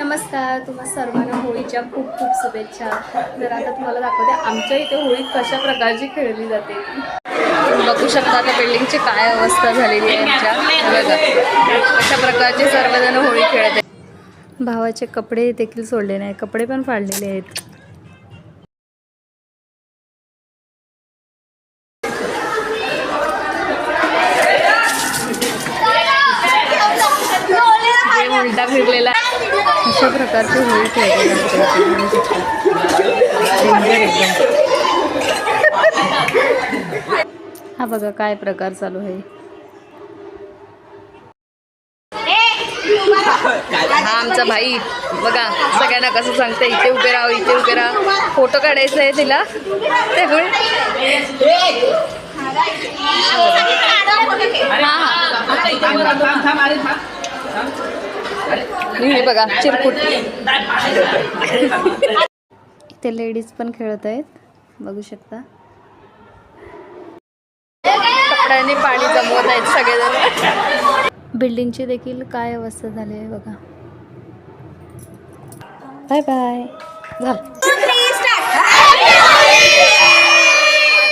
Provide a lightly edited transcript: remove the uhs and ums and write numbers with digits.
नमस्कार, तुम्हा सर्वांना होळीच्या खूप खूप शुभेच्छा. तर आता तुम्हाला दाखवते आमच्या इथे होळी कशा प्रकारची खेळली जाते. तुम्ही बघू शकता आता बिल्डिंगची काय अवस्था झालेली आहे आमच्या. बघा कशा प्रकारचे सर्वजण होळी खेळत आहेत. भावाचे कपडे देखील सोडले नाही, कपडे पण फाडलेले आहेत. उलटा फिरलेला अशा प्रकारची होळी खेळतात. हा बघा काय प्रकार चालू आहे. हा आमचा भाई बघा सगळ्यांना कसं सांगते इथे उभे राहा, इथे उभे राहा, फोटो काढायचा आहे तिला. त्यामुळे हे बघा चिरकुट. इथे लेडीज पण खेळत आहेत, बघू शकता. कपड्यांनी पाणी जमवत आहेत सगळेजण. बिल्डिंगची देखील काय अवस्था झाली आहे बघा. Bye bye. झालं.